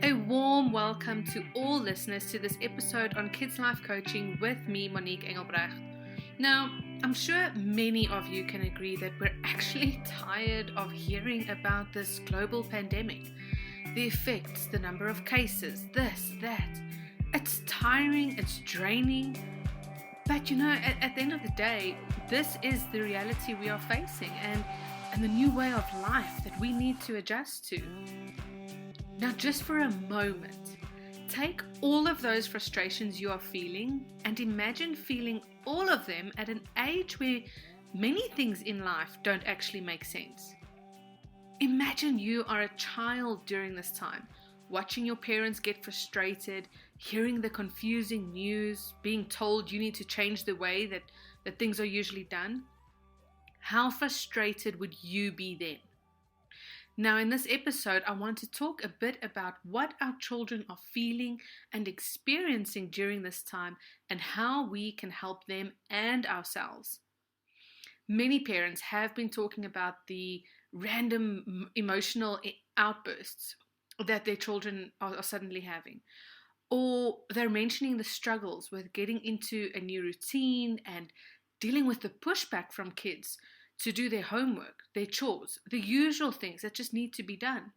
A warm welcome to all listeners to this episode on Kids Life Coaching with me, Monique Engelbrecht. Now, I'm sure many of you can agree that we're actually tired of hearing about this global pandemic. The effects, the number of cases, this, that. It's tiring, it's draining. But at the end of the day, this is the reality we are facing and the new way of life that we need to adjust to. Now, just for a moment, take all of those frustrations you are feeling and imagine feeling all of them at an age where many things in life don't actually make sense. Imagine you are a child during this time, watching your parents get frustrated, hearing the confusing news, being told you need to change the way that things are usually done. How frustrated would you be then? Now, in this episode, I want to talk a bit about what our children are feeling and experiencing during this time and how we can help them and ourselves. Many parents have been talking about the random emotional outbursts that their children are suddenly having. Or they're mentioning the struggles with getting into a new routine and dealing with the pushback from kids to do their homework, their chores, the usual things that just need to be done.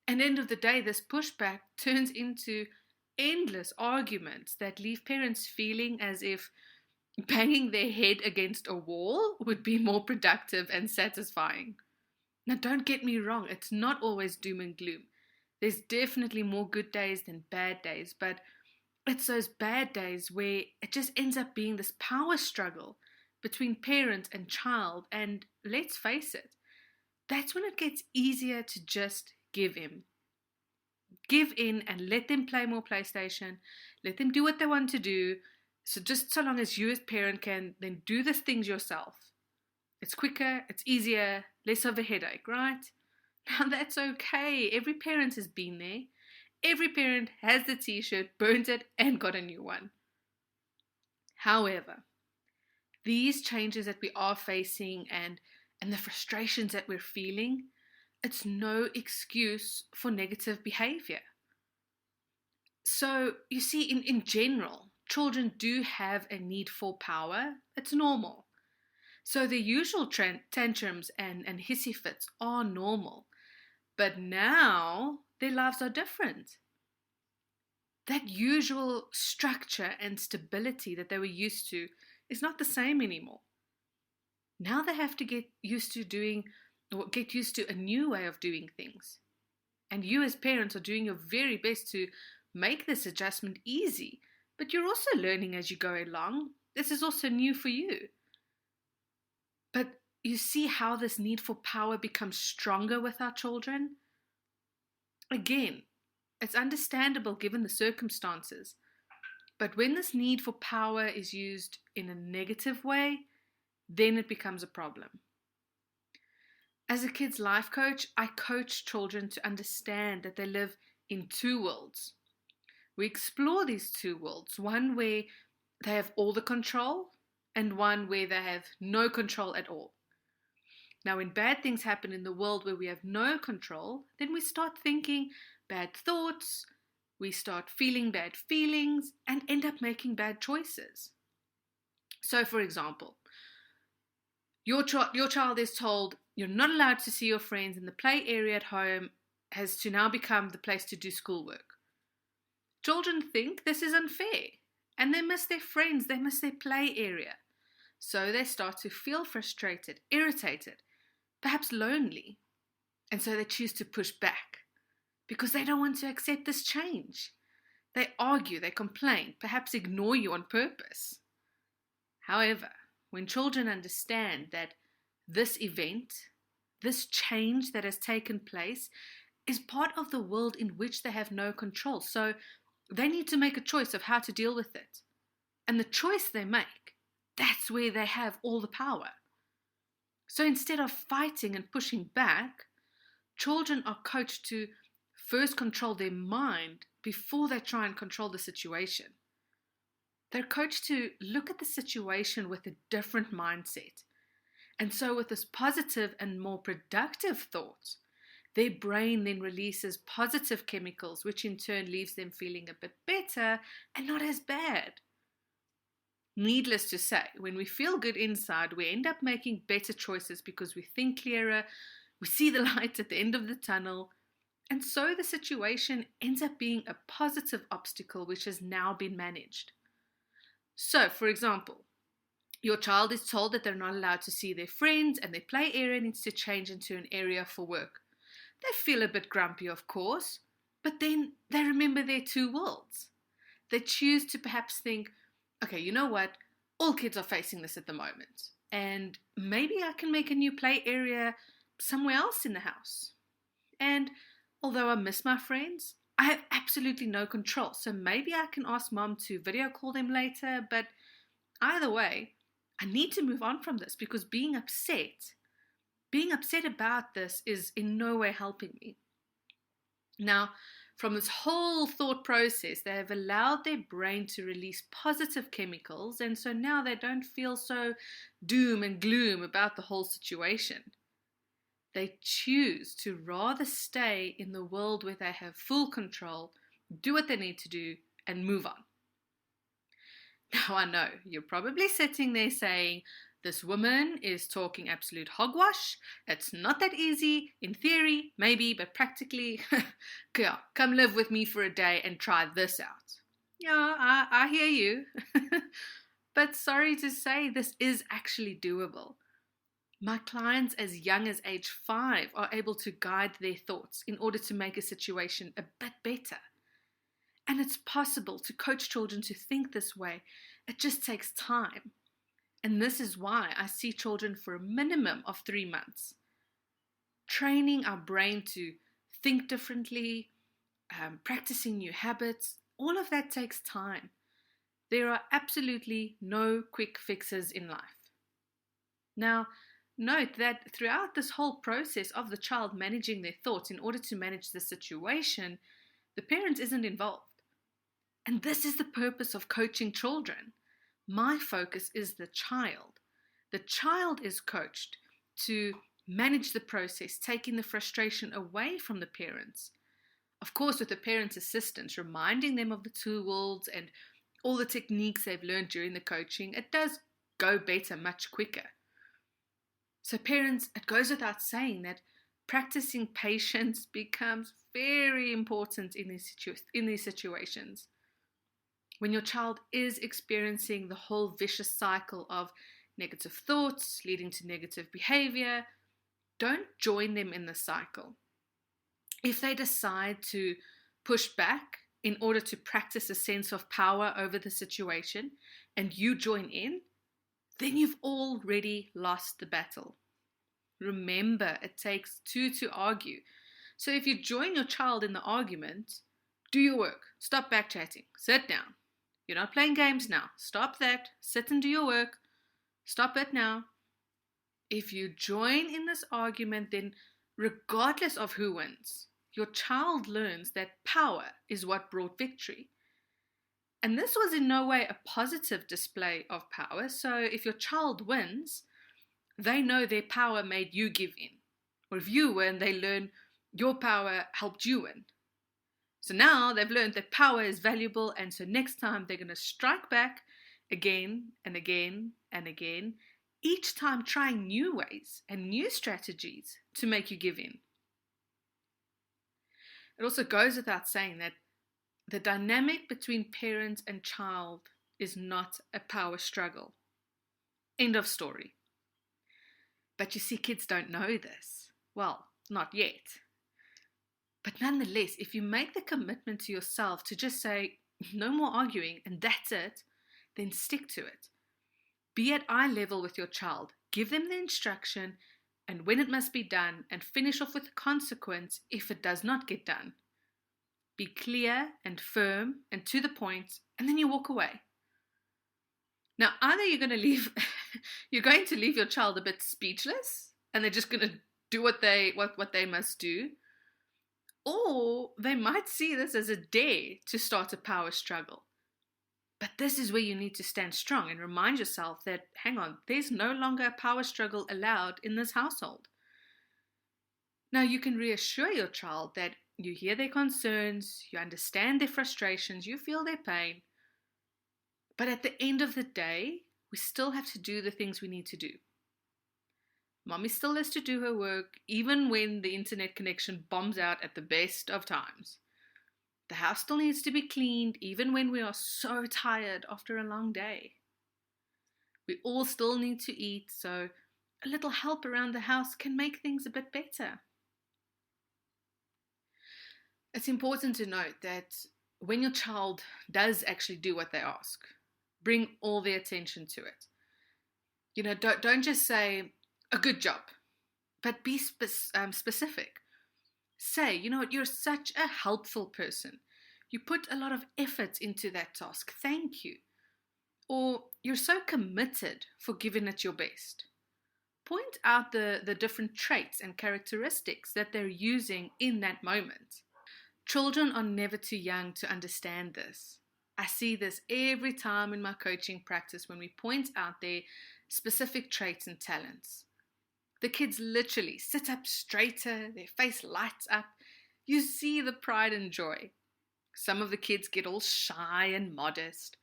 And at the end of the day, this pushback turns into endless arguments that leave parents feeling as if banging their head against a wall would be more productive and satisfying. Now, don't get me wrong, it's not always doom and gloom. There's definitely more good days than bad days, but it's those bad days where it just ends up being this power struggle between parent and child, and let's face it, that's when it gets easier to just give in. Give in and let them play more PlayStation, let them do what they want to do, so long as you as parent can then do the things yourself. It's quicker, it's easier, less of a headache, right? Now that's okay, every parent has been there. Every parent has the t-shirt, burnt it, and got a new one. However, these changes that we are facing and the frustrations that we're feeling, it's no excuse for negative behavior. So, you see, in general, children do have a need for power. It's normal. So the usual tantrums and hissy fits are normal. But now, their lives are different. That usual structure and stability that they were used to is not the same anymore. Now they have to get used to a new way of doing things. And you as parents are doing your very best to make this adjustment easy, but you're also learning as you go along. This is also new for you. But you see how this need for power becomes stronger with our children? Again, it's understandable given the circumstances. But when this need for power is used in a negative way, then it becomes a problem. As a kids' life coach, I coach children to understand that they live in two worlds. We explore these two worlds, one where they have all the control and one where they have no control at all. Now, when bad things happen in the world where we have no control, then we start thinking bad thoughts, we start feeling bad feelings, and end up making bad choices. So, for example, your child is told you're not allowed to see your friends, and the play area at home has to now become the place to do schoolwork. Children think this is unfair, and they miss their friends, they miss their play area. So they start to feel frustrated, irritated, perhaps lonely, and so they choose to push back, because they don't want to accept this change. They argue, they complain, perhaps ignore you on purpose. However, when children understand that this event, this change that has taken place, is part of the world in which they have no control, so they need to make a choice of how to deal with it. And the choice they make, that's where they have all the power. So instead of fighting and pushing back, children are coached to first control their mind before they try and control the situation. They're coached to look at the situation with a different mindset. And so with this positive and more productive thought, their brain then releases positive chemicals, which in turn leaves them feeling a bit better and not as bad. Needless to say, when we feel good inside, we end up making better choices because we think clearer, we see the light at the end of the tunnel, and so the situation ends up being a positive obstacle which has now been managed. So, for example, your child is told that they're not allowed to see their friends and their play area needs to change into an area for work. They feel a bit grumpy, of course, but then they remember their two worlds. They choose to perhaps think, okay, you know what? All kids are facing this at the moment, and maybe I can make a new play area somewhere else in the house. And although I miss my friends, I have absolutely no control, so maybe I can ask mom to video call them later, but either way, I need to move on from this because being upset about this is in no way helping me. Now, from this whole thought process, they have allowed their brain to release positive chemicals, and so now they don't feel so doom and gloom about the whole situation. They choose to rather stay in the world where they have full control, do what they need to do, and move on. Now, I know you're probably sitting there saying, this woman is talking absolute hogwash. It's not that easy. In theory, maybe, but practically, come live with me for a day and try this out. Yeah, I hear you. But sorry to say, this is actually doable. My clients as young as age 5 are able to guide their thoughts in order to make a situation a bit better. And it's possible to coach children to think this way. It just takes time. And this is why I see children for a minimum of 3 months. Training our brain to think differently, practicing new habits, all of that takes time. There are absolutely no quick fixes in life. Now, note that throughout this whole process of the child managing their thoughts in order to manage the situation, the parent isn't involved. And this is the purpose of coaching children. My focus is the child. The child is coached to manage the process, taking the frustration away from the parents. Of course, with the parents' assistance, reminding them of the two worlds and all the techniques they've learned during the coaching, it does go better much quicker. So parents, it goes without saying that practicing patience becomes very important in these situations. When your child is experiencing the whole vicious cycle of negative thoughts leading to negative behavior, don't join them in the cycle. If they decide to push back in order to practice a sense of power over the situation and you join in, then you've already lost the battle. Remember, it takes 2 to argue. So if you join your child in the argument, do your work. Stop backchatting. Sit down. You're not playing games now. Stop that. Sit and do your work. Stop it now. If you join in this argument, then regardless of who wins, your child learns that power is what brought victory. And this was in no way a positive display of power. So if your child wins, they know their power made you give in. Or if you win, they learn your power helped you win. So now they've learned that power is valuable, and so next time they're going to strike back again and again and again, each time trying new ways and new strategies to make you give in. It also goes without saying that the dynamic between parent and child is not a power struggle. End of story. But you see, kids don't know this. Well, not yet. But nonetheless, if you make the commitment to yourself to just say, no more arguing, and that's it, then stick to it. Be at eye level with your child. Give them the instruction and when it must be done, and finish off with a consequence if it does not get done. Be clear and firm and to the point, and then you walk away. Now, either you're going to leave your child a bit speechless, and they're just going to do what they must do, or they might see this as a dare to start a power struggle. But this is where you need to stand strong and remind yourself that, hang on, there's no longer a power struggle allowed in this household. Now, you can reassure your child that you hear their concerns, you understand their frustrations, you feel their pain. But at the end of the day, we still have to do the things we need to do. Mommy still has to do her work, even when the internet connection bombs out at the best of times. The house still needs to be cleaned, even when we are so tired after a long day. We all still need to eat, so a little help around the house can make things a bit better. It's important to note that when your child does actually do what they ask, bring all their attention to it. Don't just say, a good job, but be specific. Say, you're such a helpful person. You put a lot of effort into that task. Thank you. Or you're so committed for giving it your best. Point out the different traits and characteristics that they're using in that moment. Children are never too young to understand this. I see this every time in my coaching practice when we point out their specific traits and talents. The kids literally sit up straighter, their face lights up. You see the pride and joy. Some of the kids get all shy and modest,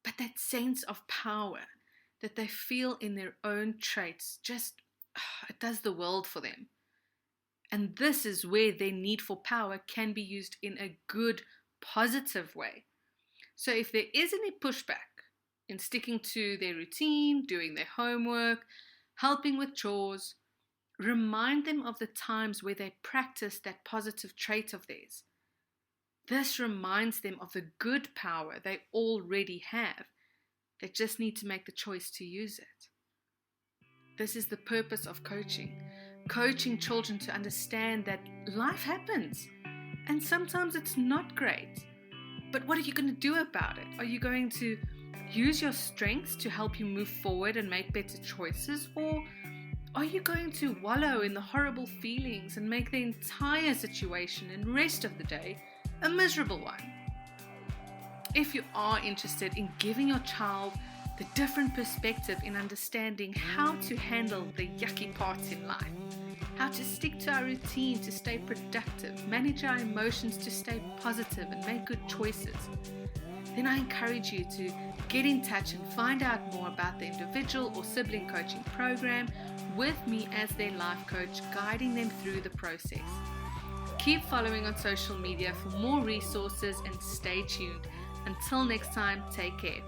but that sense of power that they feel in their own traits it does the world for them. And this is where their need for power can be used in a good, positive way. So if there is any pushback in sticking to their routine, doing their homework, helping with chores, remind them of the times where they practiced that positive trait of theirs. This reminds them of the good power they already have. They just need to make the choice to use it. This is the purpose of coaching. Coaching children to understand that life happens and sometimes it's not great. But what are you going to do about it? Are you going to use your strengths to help you move forward and make better choices? Or are you going to wallow in the horrible feelings and make the entire situation and rest of the day a miserable one? If you are interested in giving your child the different perspective in understanding how to handle the yucky parts in life, how to stick to our routine to stay productive, manage our emotions to stay positive and make good choices, then I encourage you to get in touch and find out more about the individual or sibling coaching program with me as their life coach, guiding them through the process. Keep following on social media for more resources and stay tuned. Until next time, take care.